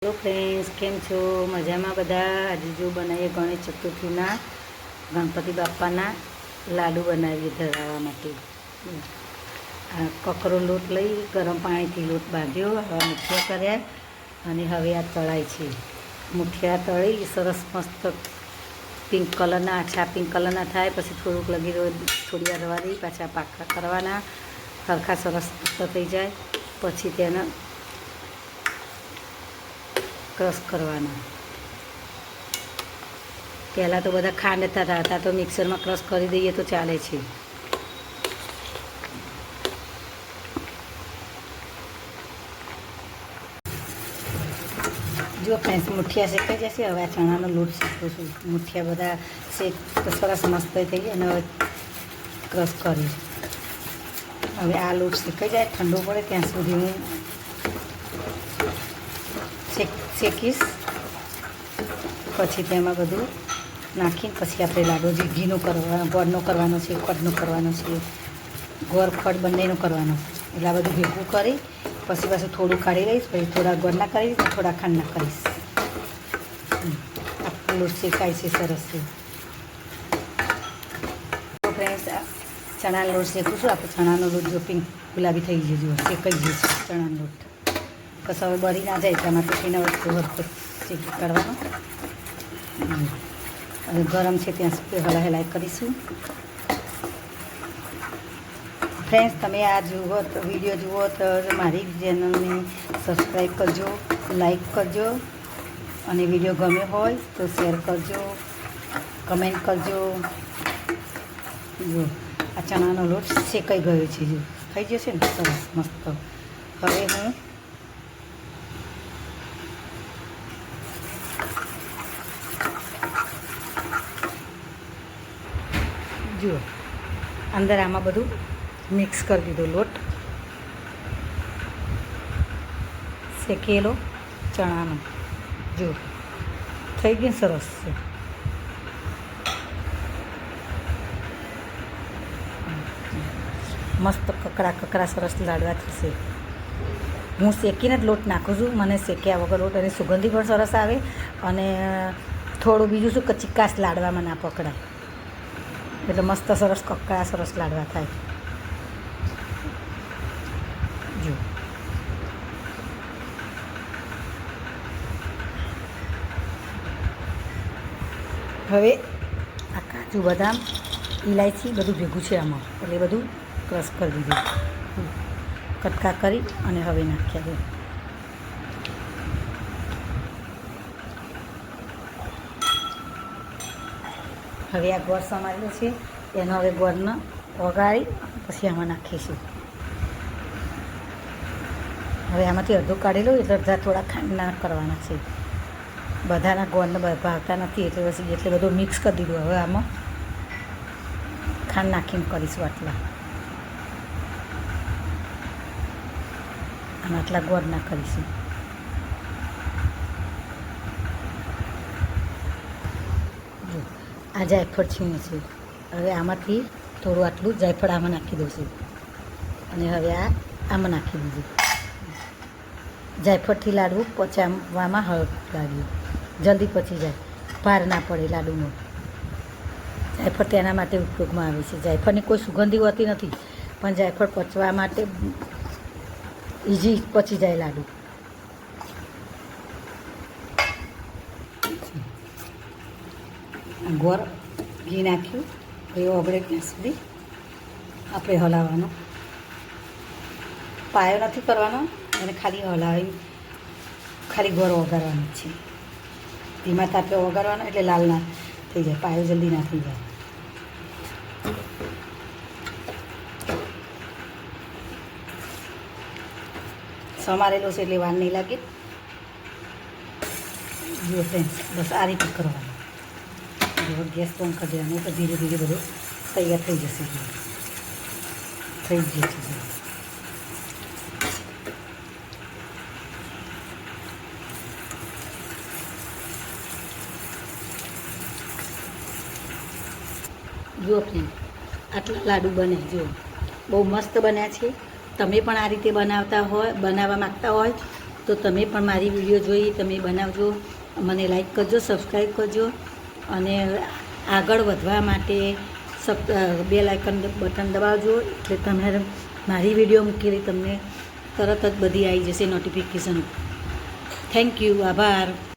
Hello friends, કેમ છો? મજામાં બધા? આજે જો બનાવીએ ગણેશ ચતુર્થીના ગણપતિ બાપાના લાડુ બનાવીએ ધરાવવા માટે. આ કકરો લોટ લઈ ગરમ પાણીથી લોટ બાંધ્યો, આવા મુઠિયા કર્યા અને હવે આ તળાય છે. મુઠિયા તળી સરસ મસ્ત પિંક કલરના, આછા પિંક કલરના થાય. પછી થોડુંક લગી થોડી વાર રવા દઈ, પાછા પાકા કરવાના, સરખા સરસ મસ્ત થઈ જાય. પછી તેને ક્રશ કરવાના. પહેલાં તો બધા ખાંડ થતા હતા, તો મિક્સરમાં ક્રશ કરી દઈએ તો ચાલે છે. જો ફ્રેન્ડ્સ, મુઠિયા શેકાઈ જશે. હવે આ ચણાનો લોટ શેકું છું. મુઠિયા બધા શેક સરસ મસ્ત થઈ જાય અને હવે ક્રશ કરી. હવે આ લોટ શેકાઈ જાય, ઠંડો પડે ત્યાં સુધી હું શેકીશ. પછી તેમાં બધું નાખીને પછી આપણે લાડુ જે ઘીનો ગોળનો કરવાનો છે, ખડનો કરવાનો છે, ગોળ ખડ બંનેનો કરવાનો. એટલે આ બધું ભેગું કરી પછી પાછું થોડું કાઢી લઈશ, પછી થોડા ગોળના કરીશ, થોડા ખાંડના કરીશ. આખો લોટ શેકાય છે સરસ છે. તો ફ્રેન્ડ્સ, ચણાનો લોટ શેકું છું. આપણે ચણાનો લોટ જો પિંક ગુલાબી થઈ ગયો, જો શેકાઈ ગયો છે ચણાનો લોટ. બસ હવે બળી ના જાય એટલા માટે તેને વખતે શેકી કાઢવાનો. હવે ગરમ છે ત્યાં સુધી હલાઈ કરીશું. ફ્રેન્ડ્સ, તમે આ જુઓ તો વિડીયો જુઓ તો મારી ચેનલને સબસ્ક્રાઈબ કરજો, લાઈક કરજો અને વિડીયો ગમે હોય તો શેર કરજો, કમેન્ટ કરજો. જો આ ચણાનો લોટ શેકાઈ ગયો છે, જો થઈ જશે ને સરસ મસ્ત. હવે હું જુઓ અંદર આમાં બધું મિક્સ કરી દીધો લોટ, શેકેલો ચણાનો. જો થઈ ગયું સરસ છે. મસ્ત કકરા સરસ લાડવા થશે. હું શેકીને જ લોટ નાખું છું. મને શેક્યા વગર લોટ અને સુગંધી પણ સરસ આવે અને થોડું બીજું શું કે ચિકાસ લાડવામાં ના પકડાય, એટલે મસ્ત સરસ કકરા સરસ લાડવા થાય. જો હવે આ કાજુ બદામ ઇલાયચી બધું ભેગું છે આમાં, એટલે બધું ક્રશ કરી દીધું, કટકા કરી અને હવે નાખ્યા દે. હવે આ ગોળ સમારેલો છે એનો હવે ગોળને ઓગાળી પછી આમાં નાખીશું. હવે આમાંથી અડધું કાઢી લઉં એટલે અડધા થોડા ખાંડના કરવાના છે. બધાના ગોળને ભાવતા નથી એટલે બધું મિક્સ કરી દીધું. હવે આમાં ખાંડ નાખીને કરીશું. આટલા અને આટલા ગોળના કરીશું. જો આ જાયફળ છીણે છે. હવે આમાંથી થોડું આટલું જાયફળ આમાં નાખી દઉં છું અને હવે આ આમાં નાખી દીધું. જાયફળથી લાડવું પચાવવામાં હળવું લાગ્યું, જલ્દી પચી જાય, ભાર ના પડે લાડુનો. જાયફળ તેના માટે ઉપયોગમાં આવે છે. જાયફળની કોઈ સુગંધી હોતી નથી, પણ જાયફળ પચવા માટે ઇઝી પચી જાય લાડુ. ગોળ ઘી નાખ્યું, એ ઓગળે ત્યાં સુધી આપણે હલાવવાનો. પાયો નથી કરવાનો અને ખાલી હલાવી ખાલી ગોળ વઘારવાનો છે. ધીમા તાપે વઘારવાનો એટલે લાલ ના થઈ જાય, પાયો જલ્દી ના થઈ જાય. સમારેલો છે એટલે વાર નહીં લાગે. જો ફ્રેન્ડ્સ, બસ આ રીતે કરવાનું. જો ગેસ બંધ કરી દેવાનું તો ધીરે ધીરે બધું તૈયાર થઈ જશે. થઈ જ જશે. જો ફ્રેન્ડ, આટલા લાડુ બને, જો બહુ મસ્ત બન્યા છે. તમે પણ આ રીતે બનાવવા માગતા હોય તો તમે પણ મારી વિડીયો જોઈ તમે બનાવજો, મને લાઈક કરજો, સબસ્ક્રાઈબ કરજો અને આગળ વધવા માટે બેલ આઇકન બટન દબાવજો, એટલે તમારે મારી વિડીયો મૂકેલી તમને તરત જ બધી આવી જશે નોટિફિકેશન. થેન્ક યુ, આભાર.